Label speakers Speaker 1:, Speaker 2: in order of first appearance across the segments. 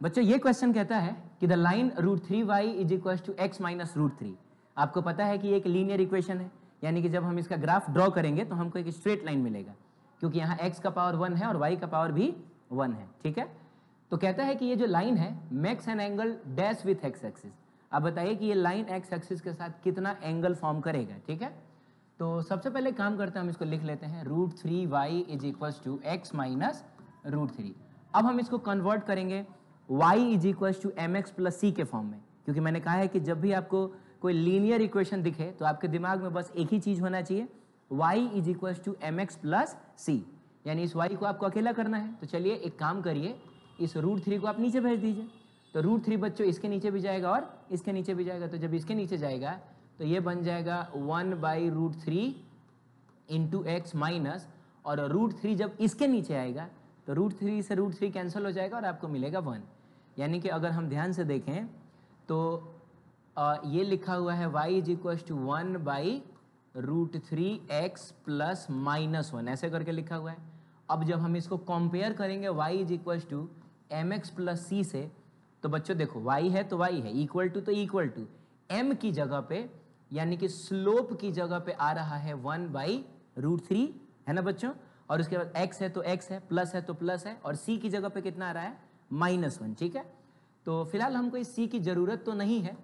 Speaker 1: बच्चों ये क्वेश्चन कहता है कि the line √3y is equal to x minus √3। आपको पता है कि ये एक लीनियर इक्वेशन है, यानी कि जब हम इसका ग्राफ ड्रॉ करेंगे तो हमको एक स्ट्रेट लाइन मिलेगा, क्योंकि यहाँ x का पावर 1 है और y का पावर भी 1 है। ठीक है, तो कहता है कि ये जो लाइन है makes an angle dash with x axis. आप बताइए कि ये लाइन x एक्सिस के साथ कितना एंगल फॉर्म करेगा। ठीक है, तो सबसे पहले काम करते हैं, हम इसको लिख लेते हैं √3y is equal to x minus √3। अब हम इसको कन्वर्ट करेंगे y is equal to mx plus c के फॉर्म में, क्योंकि मैंने कहा है कि जब भी आपको कोई लीनियर इक्वेशन दिखे तो आपके दिमाग में बस एक ही चीज होना चाहिए, y is equal to mx plus c, यानी इस y को आपको अकेला करना है। तो चलिए एक काम करिए, इस √3 को आप नीचे भेज दीजिए। तो √3 बच्चों इसके नीचे भी जाएगा और इसके नीचे भी जाएगा, तो जब इसके नीचे जाएगा तो ये बन जाएगा 1/√3 इंटू एक्स माइनस, और √3 जब इसके नीचे आएगा तो √3 से √3 कैंसिल हो जाएगा और आपको मिलेगा 1। यानी कि अगर हम ध्यान से देखें तो ये लिखा हुआ है y is equal to 1/√3x plus -1, ऐसे करके लिखा हुआ है। अब जब हम इसको कंपेयर करेंगे y is equal to mx plus c से, तो बच्चों देखो y है तो y है, इक्वल टू तो इक्वल टू, m की जगह पे यानी कि स्लोप की जगह पे आ रहा है 1/√3, है ना बच्चों, और उसके बाद x है तो x है, प्लस है तो प्लस है, और c की जगह पे कितना आ रहा है -1। ठीक है, तो फिलहाल हमको इस c की जरूरत तो नहीं है,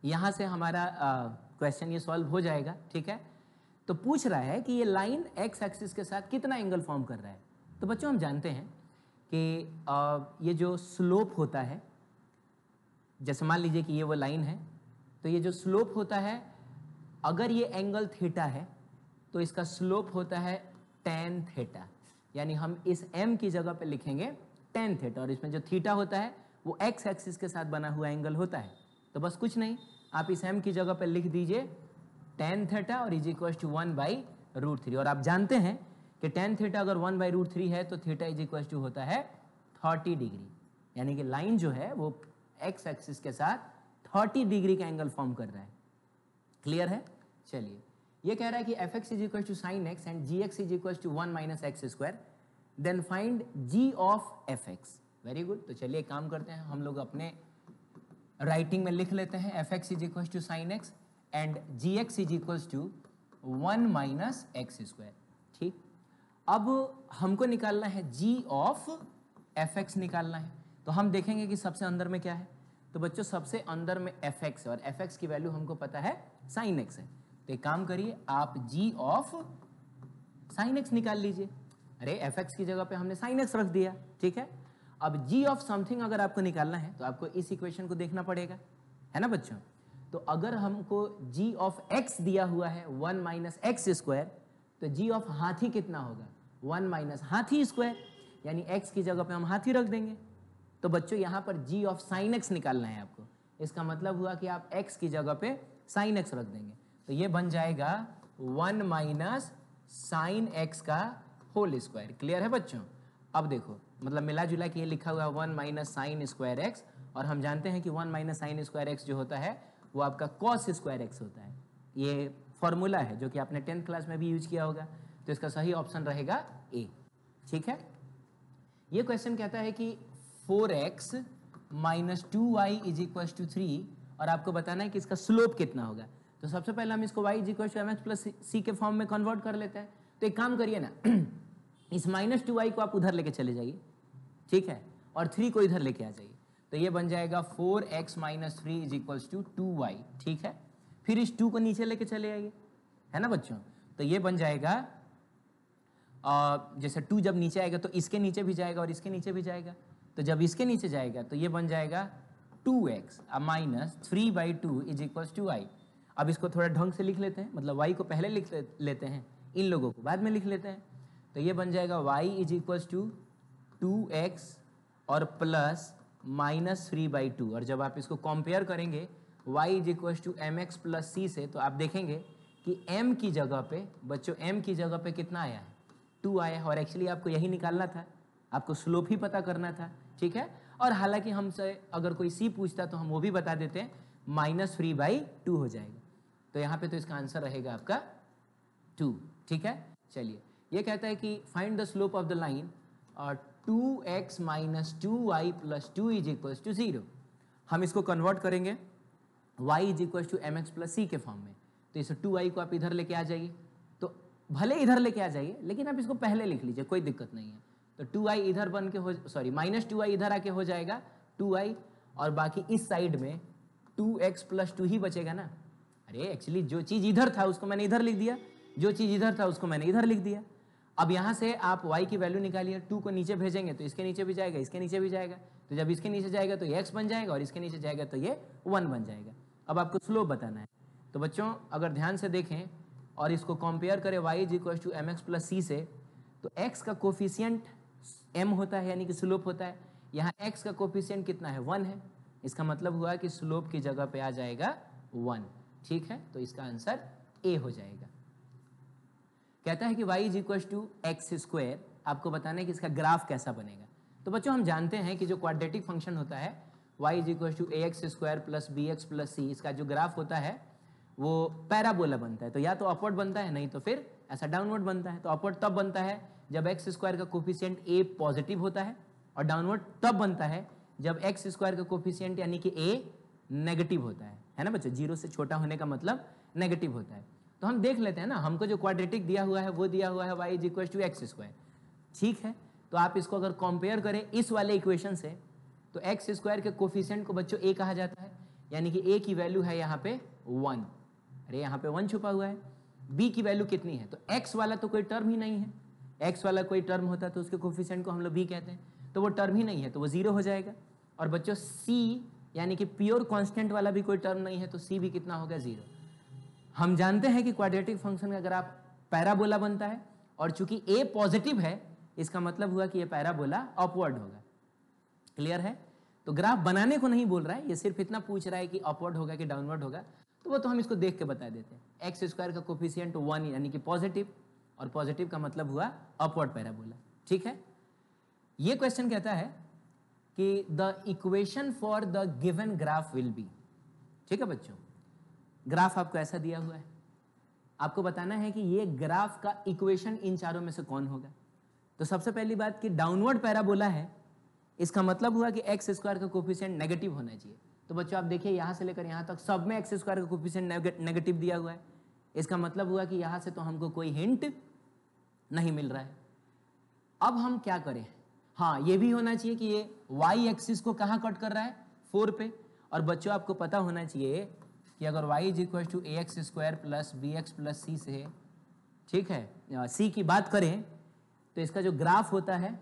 Speaker 1: यहां से हमारा क्वेश्चन ये सॉल्व हो जाएगा। ठीक है, तो पूछ रहा है कि ये लाइन x एक्सिस के साथ कितना एंगल फॉर्म कर रहा है। तो बच्चों हम जानते हैं कि ये जो स्लोप होता है, जैसे मान लीजिए कि ये वो लाइन है, तो ये जो स्लोप होता है, अगर ये एंगल थीटा है तो इसका स्लोप होता है tan थीटा, यानी हम इस m की जगह पे लिखेंगे tan थीटा, और इसमें जो थीटा होता है वो x एक्सिस के साथ बना हुआ एंगल होता है। तो बस कुछ नहीं, आप इस m की जगह पे लिख दीजिए tan थीटा और इज इक्वल टू 1/√3, और आप जानते हैं कि tan थीटा अगर 1/√3 है तो थीटा इज इक्वल टू होता है 30 डिग्री, यानी कि लाइन जो है वो x एक्सिस के साथ 30 डिग्री का एंगल फॉर्म कर रहा है। क्लियर है? चलिए, ये कह रहा है कि fx is equal to sine x and gx is equal to 1 minus x square, then find g of fx। Very good, तो चलिए काम करते हैं, हम लोग अपने राइटिंग में लिख लेते हैं fx is equal to sine x and gx is equal to 1 minus x square. ठीक, अब हमको निकालना है g ऑफ fx निकालना है, तो हम देखेंगे कि सबसे अंदर में क्या है। तो बच्चों सबसे अंदर में fx है, और fx की वैल्यू हमको पता है sin x है। तो एक काम करिए, आप g ऑफ sin x निकाल लीजिए। अरे fx की जगह पे हमने sin x रख दिया। ठीक है, अब g ऑफ समथिंग अगर आपको निकालना है तो आपको इस इक्वेशन को देखना पड़ेगा, है ना बच्चों। तो अगर हमको g ऑफ x दिया हुआ है 1 माइनस एक्स स्क्वायर, तो g ऑफ हाथी कितना होगा 1 माइनस हाथी स्क्वायर, यानी x की जगह पे हम हाथी रख देंगे। तो बच्चों यहाँ पर g ऑफ साइन x निकालना है आपको, इसका मतलब हुआ कि आप x की जगह पे साइन x रख देंगे, तो ये बन जाएगा 1 माइनस साइन x का होल स्क्वायर। क्लियर है बच्चों? अब देखो, मतलब मिला जुला के ये लिखा हुआ है 1 माइनस साइन स्क्वायर x, और हम जानते हैं कि 1 माइनस साइन स्क्वायर x जो होता है वो आपका कॉस स्क्वायर x होता है। ये फॉर्मूला है जो कि आपने 10th क्लास में भी यूज किया होगा, तो इसका सही ऑप्शन रहेगा ए। ठीक है, ये क्वेश्चन कहता है कि 4x minus 2y is equal to 3, और आपको बताना है कि इसका स्लोप कितना होगा। तो सबसे पहले हम इसको y is equal to mx plus c के फॉर्म में कन्वर्ट कर लेते हैं। तो एक काम करिए ना, इस -2y को आप उधर लेके चले जाइए, ठीक है, और 3 को इधर लेके आ जाइए, तो ये बन जाएगा 4x minus 3 is equal to 2y। ठीक है, फिर इस 2 को नीचे लेके चले आइए, है ना बच्चों। तो ये बन जाएगा जैसे 2 जब नीचे आएगा तो इसके नीचे भी जाएगा और इसके नीचे भी जाएगा, तो जब इसके नीचे जाएगा तो ये बन जाएगा 2x minus 3/2 is equal to y। अब इसको थोड़ा ढंग से लिख लेते हैं, मतलब y को पहले लिख लेते हैं, इन लोगों को बाद में लिख लेते हैं। तो ये बन जाएगा y is equal to 2x और प्लस माइनस 3/2, और जब आप इसको कंपेयर करेंगे y is equal to mx plus c से, तो आप देखेंगे कि m की जगह पे बच्चों, m की जगह पे कितना आया है 2 आया है, और एक्चुअली आपको यही निकालना था, आपको स्लोप ही पता करना था। ठीक है, और हालांकि हमसे अगर कोई c पूछता तो हम वो भी बता देते हैं, -3/2 हो जाएगा। तो यहाँ पे तो इसका आंसर रहेगा आपका 2। ठीक है, चलिए, ये कहता है कि find the slope of the line 2x minus 2y plus 2 is equal to 0। हम इसको कन्वर्ट करेंगे y is equal to M X plus C के फॉर्म में। तो इस 2y को आप इधर लेके आ जाइए, तो भले इधर लेके आ जाइए लेकिन आप इसको पहले लिख लीजिए, कोई दिक्कत नहीं है। तो 2y इधर बन के हो, सॉरी माइनस 2y इधर आके हो जाएगा 2y, और बाकी इस साइड में 2x प्लस 2 ही बचेगा ना। अरे एक्चुअली जो चीज़ इधर था उसको मैंने इधर लिख दिया, जो चीज़ इधर था उसको मैंने इधर लिख दिया। अब यहाँ से आप y की वैल्यू निकालिए, 2 को नीचे भेजेंगे तो इसके नीचे भी जाएगा, इसके नीचे भी जाएगा, तो जब इसके नीचे जाएगा तो ये x बन जाएगा और इसके नीचे जाएगा तो ये 1 बन जाएगा। अब आपको स्लोप बताना है। तो बच्चों अगर ध्यान से देखें और इसको कंपेयर करें y is equal to M X plus C से, तो x का कोफिशिएंट m होता है यानी कि स्लोप होता है। यहाँ x का कोफिशिएंट कितना है 1 है, इसका मतलब हुआ कि स्लोप की जगह पे आ जाएगा 1। ठीक है, तो इसका आंसर A हो जाएगा। कहता है कि y is equal to x square, आपको बताना है कि इसका ग्राफ कैसा बनेगा। तो बच्चों हम जानते हैं कि जो क्वाड्रेटिक फंक्शन होता है y is equal to A X square plus B X plus C, इसका जो ग्राफ होता है वो पैराबोला बनता है। तो या तो अपवर्ड बनता है, नहीं तो फिर ऐसा डाउनवर्ड बनता है। तो अपवर्ड तब बनता है जब एक्स स्क्वायर का कोफिशिएंट a पॉजिटिव होता है, और डाउनवर्ड तब बनता है जब एक्स स्क्वायर का कोफिशिएंट यानी कि a नेगेटिव होता है ना बच्चों। 0 से छोटा होने का मतलब नेगेटिव होता है। तो हम देख लेते हैं ना, हमको जो क्वाड्रेटिक दिया हुआ है वो दिया हुआ है y is equal to x square. ठीक है, तो आप इसको अगर कंपेयर करें इस वाले इक्वेशन से, तो एक्स स्क्वायर के कोफिशिएंट को बच्चों a कहा जाता है, यानी कि a की वैल्यू है यहाँ पे 1। अरे यहाँ पे 1 छुपा हुआ है। b की वैल्यू कितनी है, तो x वाला तो कोई टर्म ही नहीं है। x वाला कोई टर्म होता तो उसके कोफिशिएंट को हम लोग b कहते हैं, तो वो टर्म ही नहीं है तो वो 0 हो जाएगा। और बच्चों c यानी कि प्योर कांस्टेंट वाला भी कोई टर्म नहीं है, तो c भी कितना होगा 0। हम जानते हैं कि क्वाड्रेटिक फंक्शन का ग्राफ पैराबोला बनता है, और चूंकि a पॉजिटिव है इसका मतलब हुआ कि ये पैराबोला अपवर्ड होगा। क्लियर है? तो ग्राफ बनाने को नहीं बोल रहा है, ये सिर्फ इतना पूछ रहा है कि अपवर्ड होगा कि डाउनवर्ड होगा, तो वो तो हम इसको देख के बता देते हैं। एक्स स्क्वायर का कोफिशिएंट 1 यानी कि पॉजिटिव, और पॉजिटिव का मतलब हुआ अपवर्ड पैराबोला। ठीक है, ये क्वेश्चन कहता है कि the equation for the given graph will be. ठीक है बच्चों, ग्राफ आपको ऐसा दिया हुआ है, आपको बताना है कि ये ग्राफ का इक्वेशन इन चारों में से कौन होगा। तो सबसे पहली बात कि डाउनवर्ड पैराबोला है, इसका मतलब हुआ कि एक्स स्क्वायर का कोफिशिएंट नेगेटिव होना चाहिए। तो बच्चों आप देखिए यहाँ से लेकर यहाँ तक सब में एक्स स्क्वायर का कोफिशिएंट नेगेटिव दिया हुआ है, इसका मतलब हुआ कि यहाँ से तो हमको कोई हिंट नहीं मिल रहा है। अब हम क्या करें, हाँ ये भी होना चाहिए कि ये y एक्सिस को कहाँ कट कर रहा है 4 पे। और बच्चों आपको पता होना चाहिए कि अगर y is equal to A X square plus B X plus C से, ठीक है, c की बात करें तो इसका जो ग्राफ होता है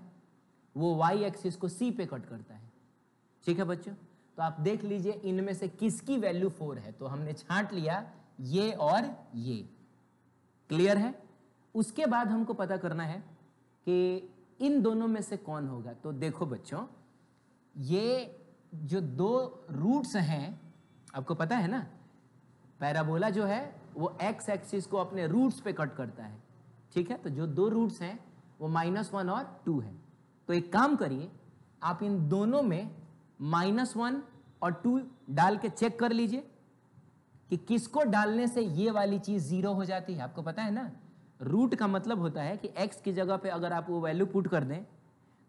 Speaker 1: वो y एक्सिस को c पे कट करता है। ठीक है बच्चों, तो आप देख लीजिए इनमें से किसकी वैल्यू 4 है, तो हमने छांट लिया ये और ये। क्लियर है? उसके बाद हमको पता करना है कि इन दोनों में से कौन होगा। तो देखो बच्चों, ये जो दो रूट्स हैं आपको पता है ना, पैराबोला जो है वो एक्स एक्सिस को अपने रूट्स पे कट करता है। ठीक है, तो जो दो रूट्स हैं वो -1 और 2 है। तो एक काम करिए, आप इन दोनों में -1 और 2 डाल के चेक कर लीजिए कि किसको डालने से ये वाली चीज 0 हो जाती है। आपको पता है ना, रूट का मतलब होता है कि x की जगह पे अगर आप वो वैल्यू पुट कर दें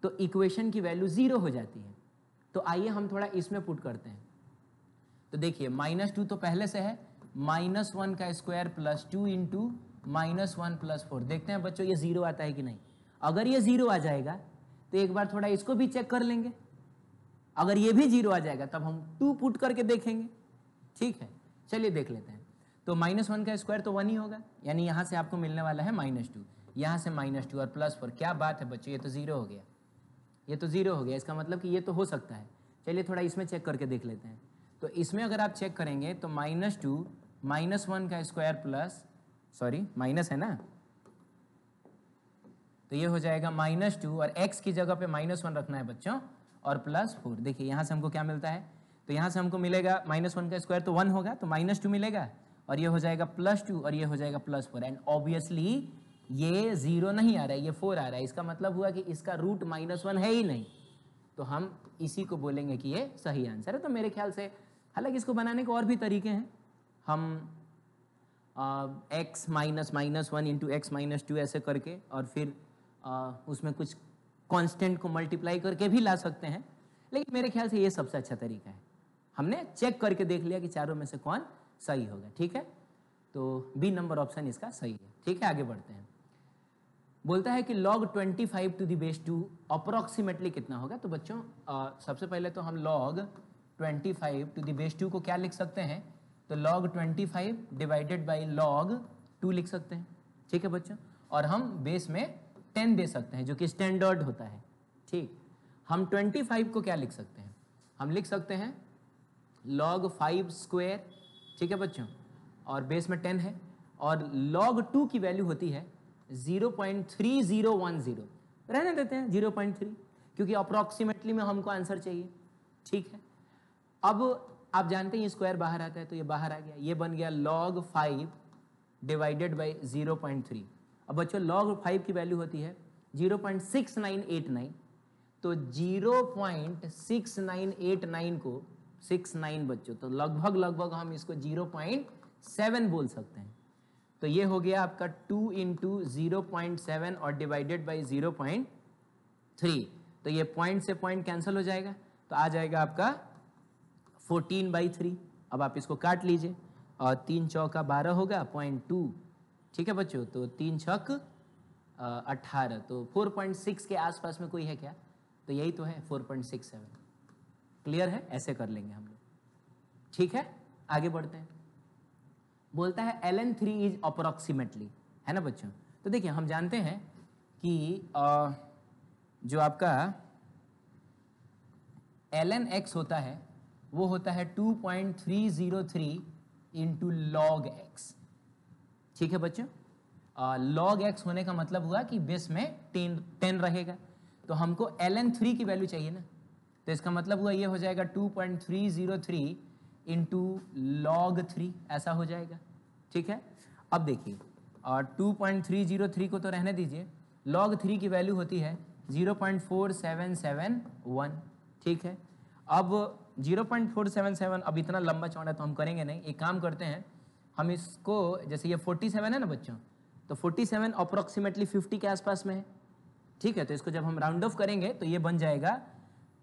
Speaker 1: तो इक्वेशन की वैल्यू 0 हो जाती है। तो आइए हम थोड़ा इसमें पुट करते हैं। तो देखिए -2 तो पहले से है, -1 का स्क्वायर प्लस 2 इंटू -1 प्लस 4। देखते हैं बच्चों ये 0 आता है कि नहीं। अगर ये 0 आ जाएगा तो एक बार थोड़ा इसको भी चेक कर लेंगे। अगर ये भी 0 आ जाएगा तब हम 2 पुट करके देखेंगे। ठीक है, चलिए देख लेते हैं। तो -1 का स्क्वायर तो 1 ही होगा, यानी यहाँ से आपको मिलने वाला है -2, यहाँ से -2 और +4। क्या बात है बच्चों, ये तो 0 हो गया, ये तो 0 हो गया। इसका मतलब कि ये तो हो सकता है। चलिए थोड़ा इसमें चेक करके देख लेते हैं। तो इसमें अगर आप चेक करेंगे तो -2 -1 का स्क्वायर प्लस, सॉरी माइनस है ना, तो ये हो जाएगा -2 और x की जगह पे -1 रखना है बच्चों, और +4। देखिए यहाँ से हमको क्या मिलता है, तो यहाँ से हमको मिलेगा -1 का स्क्वायर तो 1 होगा, तो -2 मिलेगा, और ये हो जाएगा +2 और ये हो जाएगा +4। एंड ऑब्वियसली ये 0 नहीं आ रहा है, ये 4 आ रहा है। इसका मतलब हुआ कि इसका रूट -1 है ही नहीं, तो हम इसी को बोलेंगे कि ये सही आंसर है। तो मेरे ख्याल से, हालांकि इसको बनाने के और भी तरीके हैं, हम x -1 इंटू x -2 ऐसे करके, और फिर उसमें कुछ कांस्टेंट को मल्टीप्लाई करके भी ला सकते हैं, लेकिन मेरे ख्याल से ये सबसे अच्छा तरीका है। हमने चेक करके देख लिया कि चारों में से कौन सही होगा, ठीक है। तो बी नंबर ऑप्शन इसका सही है, ठीक है। आगे बढ़ते हैं। बोलता है कि log 25 to the base 2 approximately कितना होगा। तो बच्चों सबसे पहले तो हम log 25 टू द बेस 2 को क्या लिख सकते हैं, तो log 25 डिवाइडेड बाई log 2 लिख सकते हैं, ठीक है बच्चों। और हम बेस में 10 दे सकते हैं जो कि स्टैंडर्ड होता है, ठीक। हम 25 को क्या लिख सकते हैं, हम लिख सकते हैं log 5 स्क्वायर, ठीक है बच्चों, और बेस में 10 है, और log 2 की वैल्यू होती है 0.3010, रहने देते हैं 0.3, क्योंकि अप्रोक्सीमेटली में हमको आंसर चाहिए, ठीक है। अब आप जानते हैं ये स्क्वायर बाहर आता है, तो ये बाहर आ गया, ये बन गया log 5 डिवाइडेड बाई 0.3। अब बच्चों log 5 की वैल्यू होती है 0.6989, तो 0.6989 को 69 बच्चों, तो लगभग हम इसको 0.7 बोल सकते हैं। तो ये हो गया आपका 2 इंटू 0.7 और डिवाइडेड बाई 0.3, तो ये पॉइंट से पॉइंट कैंसिल हो जाएगा, तो आ जाएगा आपका 14/3। अब आप इसको काट लीजिए, और 3 चौका 12 होगा 0.2, ठीक है बच्चों, तो 3 छक 18, तो 4.6 के आसपास में कोई है क्या, तो यही तो है 4.67। क्लियर है, ऐसे कर लेंगे हम लोग, ठीक है। आगे बढ़ते हैं। बोलता है ln3 इज अप्रोक्सीमेटली, है ना बच्चों। तो देखिए हम जानते हैं कि जो आपका ln x होता है वो होता है 2.303 इंटू log x, ठीक है बच्चों। log x होने का मतलब हुआ कि बेस में 10 रहेगा, तो हमको ln3 की वैल्यू चाहिए ना, तो इसका मतलब हुआ ये हो जाएगा 2.303 इंटू log 3, ऐसा हो जाएगा, ठीक है। अब देखिए 2.303 को तो रहने दीजिए, log 3 की वैल्यू होती है 0.4771, ठीक है। अब 0.477, अब इतना लंबा चौड़ा तो हम करेंगे नहीं, एक काम करते हैं, हम इसको, जैसे ये 47 है ना बच्चों, तो 47 अप्रोक्सीमेटली 50 के आसपास में है, ठीक है। तो इसको जब हम राउंड ऑफ करेंगे तो ये बन जाएगा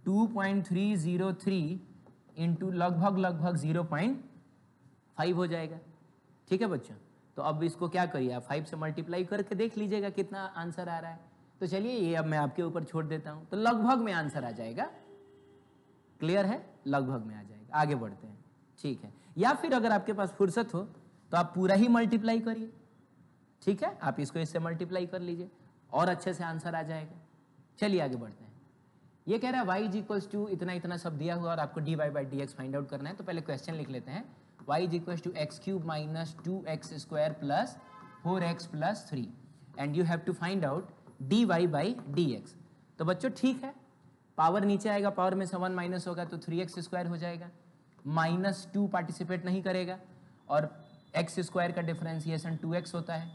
Speaker 1: 2.303 इंटू लगभग 0.5 हो जाएगा, ठीक है बच्चों। तो अब इसको क्या करिए, आप 5 से मल्टीप्लाई करके देख लीजिएगा कितना आंसर आ रहा है। तो चलिए ये अब मैं आपके ऊपर छोड़ देता हूं, तो लगभग में आंसर आ जाएगा, क्लियर है, लगभग में आ जाएगा। आगे बढ़ते हैं, ठीक है। या फिर अगर आपके पास फुर्सत हो तो आप पूरा ही मल्टीप्लाई करिए, ठीक है, आप इसको इससे मल्टीप्लाई कर लीजिए और अच्छे से आंसर आ जाएगा। चलिए आगे बढ़ते हैं। ये कह रहा है y इज इक्वल्स टू इतना इतना सब दिया हुआ और आपको dy by dx find out करना है। तो पहले क्वेश्चन लिख लेते हैं, y is equals to x cube minus 2x square plus 4x plus 3 and you have to find out dy by dx। तो बच्चों ठीक है, पावर नीचे आएगा, पावर में से 1 माइनस होगा तो 3x स्क्वायर हो जाएगा, माइनस 2 पार्टिसिपेट नहीं करेगा, और x स्क्वायर का डिफरेंशिएशन 2x होता है,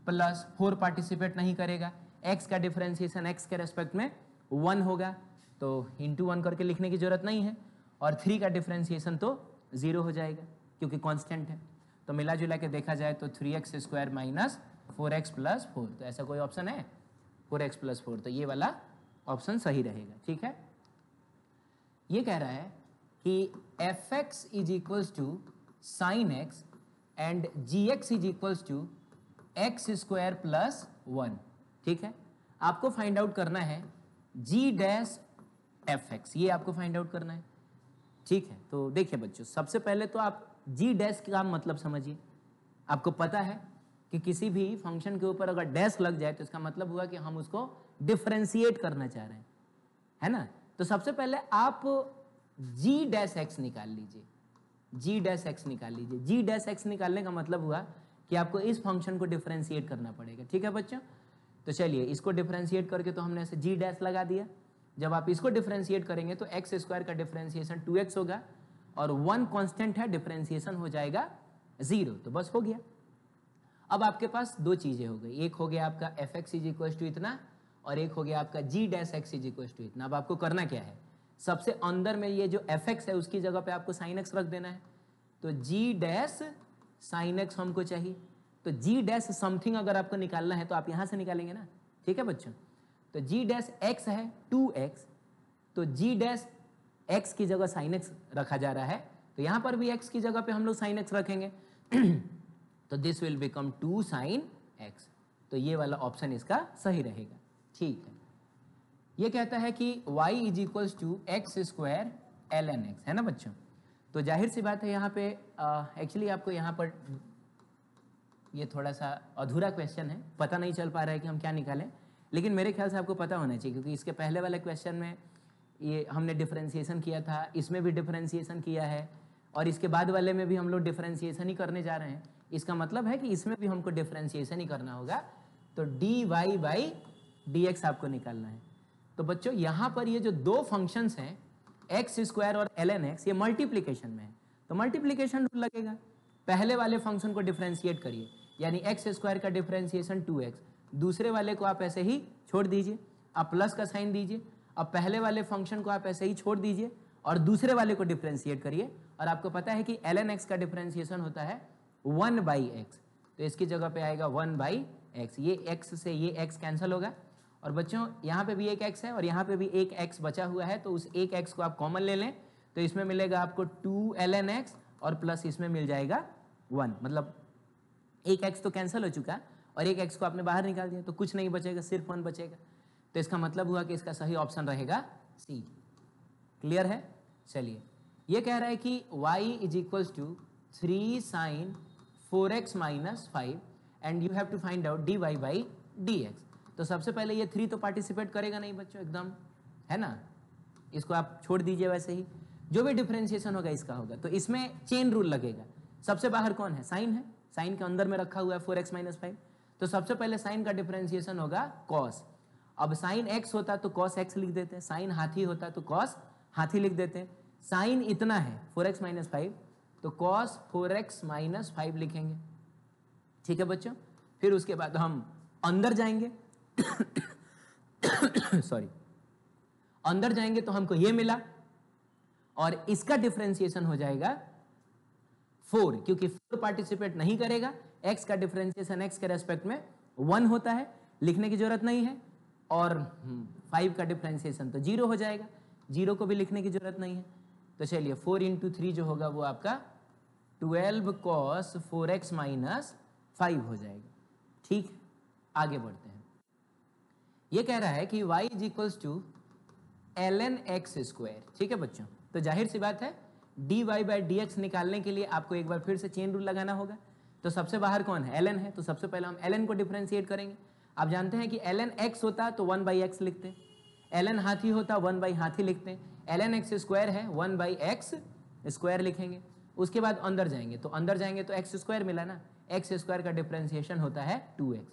Speaker 1: प्लस 4 पार्टिसिपेट नहीं करेगा, x का डिफरेंशिएशन x के रेस्पेक्ट में 1 होगा, तो इंटू 1 करके लिखने की जरूरत नहीं है, और 3 का डिफरेंशिएशन तो 0 हो जाएगा क्योंकि कांस्टेंट है। तो मिला जुला के देखा जाए तो 3x square minus 4x plus 4, तो ऐसा कोई ऑप्शन है 4x प्लस 4, तो ये वाला ऑप्शन सही रहेगा, ठीक है। ये कह रहा है कि fx is equals to sine x and gx is equals to x square plus 1, ठीक है। आपको फाइंड आउट करना है g डैश fx, ये आपको फाइंड आउट करना है, ठीक है। तो देखिए बच्चों, सबसे पहले तो आप g डैश का मतलब समझिए। आपको पता है कि किसी भी फंक्शन के ऊपर अगर डैश लग जाए तो इसका मतलब हुआ कि हम उसको डिफरेंशिएट करना चाह रहे हैं, है ना। तो सबसे पहले आप g डैश x निकाल लीजिए, g डैश x निकाल लीजिए। g डैश x निकालने का मतलब हुआ कि आपको इस फंक्शन को डिफरेंशिएट करना पड़ेगा, ठीक है बच्चों। तो चलिए इसको डिफरेंशिएट करके तो हमने ऐसे g डैश लगा दिया। जब आप इसको डिफरेंशिएट करेंगे तो एक्स स्क्वायर का डिफरेंशिएशन 2x होगा, और 1 कांस्टेंट है, डिफरेंशिएशन हो जाएगा 0, तो बस हो गया। अब आपके पास दो चीजें हो गई, एक हो गया आपका fx इज इक्वल टू इतना, और एक हो गया आपका g dash x is equal to इतना। अब आपको करना क्या है, सबसे अंदर में ये जो fx है उसकी जगह पे आपको sin x रख देना है, तो g डैश sin x हमको चाहिए। तो g डैश समथिंग अगर आपको निकालना है तो आप यहां से निकालेंगे ना, ठीक है बच्चों। तो g डैश x है 2x, तो g डैश x की जगह sin x रखा जा रहा है, तो यहाँ पर भी x की जगह पे हम लोग sin x रखेंगे तो this will become 2 sin x, तो ये वाला ऑप्शन इसका सही रहेगा। ठीक है, ये कहता है कि y is equals to x square ln x, है ना बच्चों। तो जाहिर सी बात है यहाँ पे एक्चुअली आपको यहाँ पर ये थोड़ा सा अधूरा क्वेश्चन है, पता नहीं चल पा रहा है कि हम क्या निकालें, लेकिन मेरे ख्याल से आपको पता होना चाहिए, क्योंकि इसके पहले वाले क्वेश्चन में ये हमने डिफरेंशिएशन किया था, इसमें भी डिफरेंशिएशन किया है, और इसके बाद वाले में भी हम लोग डिफरेंशिएशन ही करने जा रहे हैं। इसका मतलब है कि इसमें भी हमको डिफरेंशिएशन ही करना होगा, तो d y by d x आपको निकालना है। तो बच्चों यहाँ पर ये जो दो फंक्शंस हैं एक्स स्क्वायर और ln x, ये मल्टीप्लीकेशन में है, तो मल्टीप्लीकेशन रूल लगेगा। पहले वाले फंक्शन को डिफरेंशिएट करिए, यानी एक्स स्क्वायर का डिफरेंशिएशन 2x, दूसरे वाले को आप ऐसे ही छोड़ दीजिए, आप प्लस का साइन दीजिए, अब पहले वाले फंक्शन को आप ऐसे ही छोड़ दीजिए और दूसरे वाले को डिफरेंशिएट करिए, और आपको पता है कि ln x का डिफरेंशिएशन होता है 1/x, तो इसकी जगह पे आएगा 1/x, ये x से ये x कैंसिल होगा, और बच्चों यहाँ पे भी एक x है और यहाँ पे भी एक x बचा हुआ है, तो उस एक x को आप कॉमन ले लें, तो इसमें मिलेगा आपको 2 ln x और प्लस इसमें मिल जाएगा 1, मतलब एक x तो कैंसिल हो चुका और एक x को आपने बाहर निकाल दिया, तो कुछ नहीं बचेगा, सिर्फ 1 बचेगा, तो इसका मतलब हुआ कि इसका सही ऑप्शन रहेगा C। क्लियर है? चलिए, ये कह रहा है कि y is equals to 3 sin 4x minus 5 and you have to find out dy by dx। तो सबसे पहले ये 3 तो पार्टिसिपेट करेगा नहीं बच्चों, एकदम, है ना, इसको आप छोड़ दीजिए, वैसे ही जो भी डिफरेंशिएशन होगा इसका होगा, तो इसमें चेन रूल लगेगा। सबसे बाहर कौन है? साइन है, साइन के अंदर में रखा हुआ है 4x माइनस 5, तो सबसे पहले साइन का डिफरेंशिएशन होगा कॉस। अब साइन x होता तो कॉस x लिख देते हैं, साइन हाथी होता तो कॉस हाथी लिख देते हैं, साइन इतना है 4x माइनस 5, तो कॉस 4x माइनस 5 लिखेंगे। ठीक है बच्चों, फिर उसके बाद हम अंदर जाएंगे सॉरी, अंदर जाएंगे तो हमको ये मिला, और इसका डिफरेंशिएशन हो जाएगा 4, क्योंकि 4 पार्टिसिपेट नहीं करेगा, x का डिफरेंशिएशन x के रेस्पेक्ट में 1 होता है, लिखने की जरूरत नहीं है, और 5 का डिफरेंशिएशन तो 0 हो जाएगा, 0 को भी लिखने की जरूरत नहीं है। तो चलिए 4 इंटू 3 जो होगा वो आपका 12 cos 4x माइनस 5 हो जाएगा। ठीक, आगे बढ़ते हैं। ये कह रहा है कि y is equals to ln x square. ठीक है बच्चों, तो जाहिर सी बात है dy बाई dx निकालने के लिए आपको एक बार फिर से चेन रूल लगाना होगा। तो सबसे बाहर कौन है? ln है, तो सबसे पहले हम ln को डिफरेंशिएट करेंगे। आप जानते हैं कि ln x होता तो 1/x लिखते, ln हाथी होता 1/हाथी लिखते, ln x स्क्वायर है 1/x स्क्वायर लिखेंगे। उसके बाद अंदर जाएंगे, तो अंदर जाएंगे तो x स्क्वायर मिला ना, x स्क्वायर का डिफरेंशिएशन होता है 2x,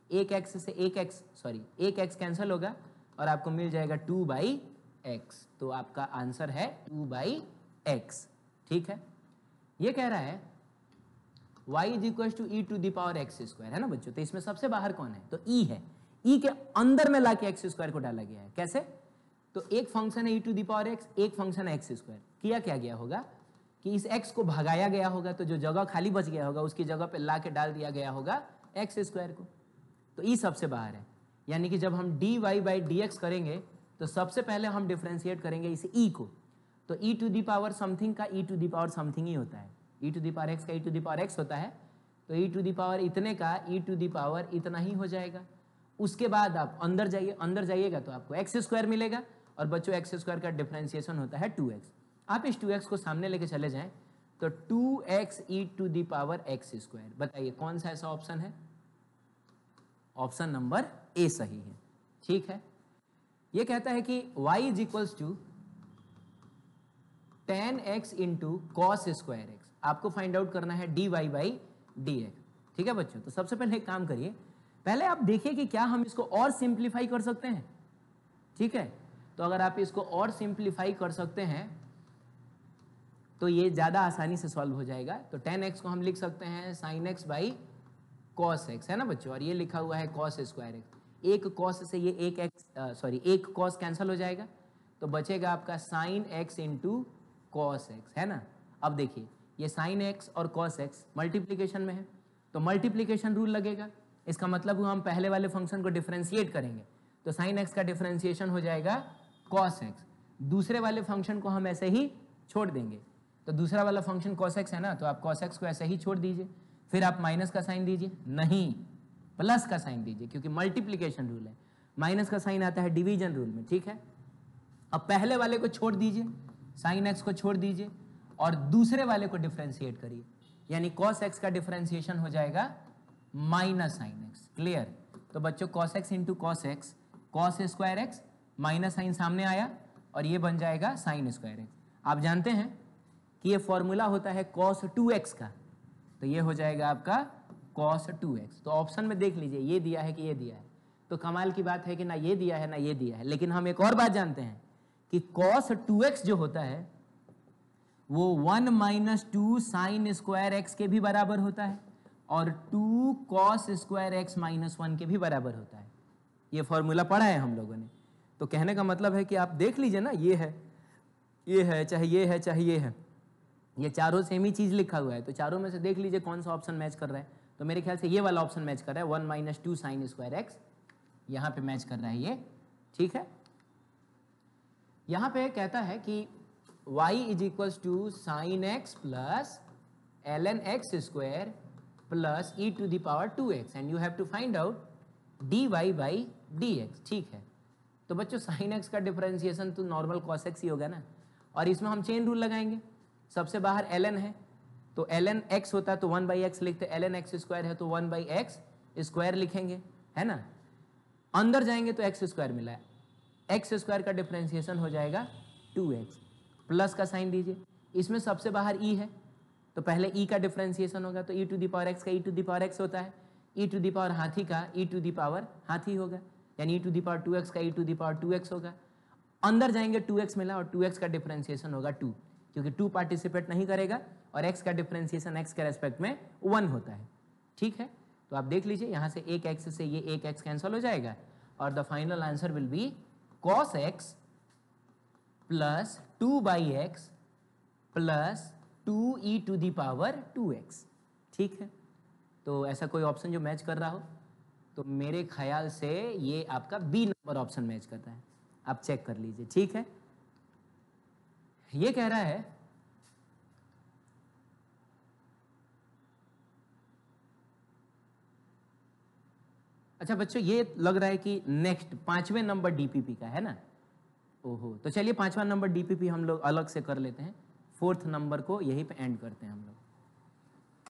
Speaker 1: एक x से एक x कैंसिल होगा और आपको मिल जाएगा 2/x, तो आपका आंसर है 2/x। ठीक है, ये कह रहा है y is equal to e to the power x square, है ना बच्चों। तो इसमें सबसे बाहर कौन है? तो e है, e के अंदर में लाके एक्स स्क्वायर को डाला गया है। कैसे? तो एक फंक्शन है ई टू द पावर एक्स, एक फंक्शन है एक्स स्क्वायर। किया क्या गया होगा कि इस x को भगाया गया होगा, तो जो जगह खाली बच गया होगा उसकी जगह पे ला के डाल दिया गया होगा एक्स स्क्वायर को, तो e सबसे बाहर है। यानी कि जब हम dy बाई dx करेंगे तो सबसे पहले हम डिफरेंशिएट करेंगे इस e को, तो e to the power something का e to the power something ही होता है, e to the power x का e to the power x होता है, तो e टू द पावर इतने का e टू द पावर इतना ही हो जाएगा। उसके बाद आप अंदर जाइए, अंदर जाइएगा तो आपको एक्स स्क्वायर मिलेगा, और बच्चों एक्स स्क्वायर का डिफरेंशिएशन होता है 2x। आप इस 2x को सामने लेके चले जाएं तो 2x e to the power x square. बताइए कौन सा ऐसा ऑप्शन है? ऑप्शन नंबर ए सही है। ठीक है, ये कहता है कि y is equals to tan x into cos square x. आपको फाइंड आउट करना है dy बाई dx। ठीक है बच्चों, तो सबसे पहले एक काम करिए, पहले आप देखिए कि क्या हम इसको और सिंप्लीफाई कर सकते हैं। ठीक है, तो अगर आप इसको और सिंप्लीफाई कर सकते हैं तो ये ज़्यादा आसानी से सॉल्व हो जाएगा। तो tan x को हम लिख सकते हैं sin x by cos x, है ना बच्चों, और ये लिखा हुआ है cos स्क्वायर x। एक cos से ये एक cos कैंसिल हो जाएगा, तो बचेगा आपका sin x into cos x, है ना। अब देखिए ये sin x और cos x मल्टीप्लीकेशन में है, तो मल्टीप्लीकेशन रूल लगेगा। इसका मतलब हुआ हम पहले वाले फंक्शन को डिफरेंशिएट करेंगे, तो साइन एक्स का डिफरेंशिएशन हो जाएगा कॉस एक्स। दूसरे वाले फंक्शन को हम ऐसे ही छोड़ देंगे, तो दूसरा वाला फंक्शन कॉस एक्स है ना, तो आप कॉस एक्स को ऐसे ही छोड़ दीजिए, फिर आप माइनस का साइन दीजिए, नहीं प्लस का साइन दीजिए, क्योंकि मल्टीप्लीकेशन रूल है, माइनस का साइन आता है डिवीजन रूल में, ठीक है। अब पहले वाले को छोड़ दीजिए, साइन एक्स को छोड़ दीजिए और दूसरे वाले को डिफरेंशिएट करिए, यानी कॉस एक्स का डिफरेंशिएशन हो जाएगा माइनस साइन एक्स। क्लियर? तो बच्चों cos x into cos x, cos square x, minus sine सामने आया और ये बन जाएगा साइन स्क्वायर एक्स। आप जानते हैं कि ये फॉर्मूला होता है कॉस 2x का, तो ये हो जाएगा आपका कॉस 2x। तो ऑप्शन में देख लीजिए, ये दिया है कि ये दिया है, तो कमाल की बात है कि ना ये दिया है ना ये दिया है। लेकिन हम एक और बात जानते हैं कि कॉस 2x जो होता है वो 1 माइनस 2 साइन स्क्वायर एक्स के भी बराबर होता है और 2 कॉस स्क्वायर एक्स माइनस 1 के भी बराबर होता है। ये फॉर्मूला पढ़ा है हम लोगों ने। तो कहने का मतलब है कि आप देख लीजिए ना, ये है, चाहे ये है, चाहे ये है, ये चारों सेम ही चीज लिखा हुआ है, तो चारों में से देख लीजिए कौन सा ऑप्शन मैच कर रहा है। तो मेरे ख्याल से ये वाला ऑप्शन मैच कर रहा है, 1 माइनस 2 साइन स्क्वायर एक्स, यहाँ पे मैच कर रहा है ये, ठीक है। यहाँ पे कहता है कि y is equals to sine x plus ln x square plus e to the power 2x and you have to find out dy by dx, ठीक है। तो बच्चों साइन एक्स का डिफरेंशिएशन तो नॉर्मल कॉस एक्स ही होगा ना, और इसमें हम चेन रूल लगाएंगे। सबसे बाहर ln है तो ln x होता है तो 1 बाई एक्स लिखते, ln x स्क्वायर है तो 1 बाई एक्स स्क्वायर लिखेंगे, है ना। अंदर जाएंगे तो एक्स स्क्वायर मिला है, एक्स स्क्वायर का डिफरेंशिएशन हो जाएगा 2x, प्लस का साइन दीजिए। इसमें सबसे बाहर e है तो पहले e का डिफरेंशिएशन होगा, तो e to the power x का e to the power x होता है, e टू द पावर हाथी का e टू द पावर हाथी होगा, यानी e to the power 2x का e to the power 2x होगा। अंदर जाएंगे 2x मिला और 2x का डिफरेंशिएशन होगा 2, क्योंकि 2 पार्टिसिपेट नहीं करेगा और x का डिफरेंशिएशन x के रेस्पेक्ट में 1 होता है, ठीक है। तो आप देख लीजिए यहाँ से एक x से ये एक x कैंसिल हो जाएगा और the final answer will be cos x plus 2 by x plus 2e to the power 2x, ठीक है। तो ऐसा कोई ऑप्शन जो मैच कर रहा हो तो मेरे ख्याल से ये आपका बी नंबर ऑप्शन मैच करता है, आप चेक कर लीजिए, ठीक है। ये कह रहा है अच्छा बच्चों, ये लग रहा है कि नेक्स्ट 5वें नंबर डीपीपी का है ना। ओहो, तो चलिए 5वां नंबर डीपीपी हम लोग अलग से कर लेते हैं, 4th नंबर को यहीं पे एंड करते हैं हम लोग।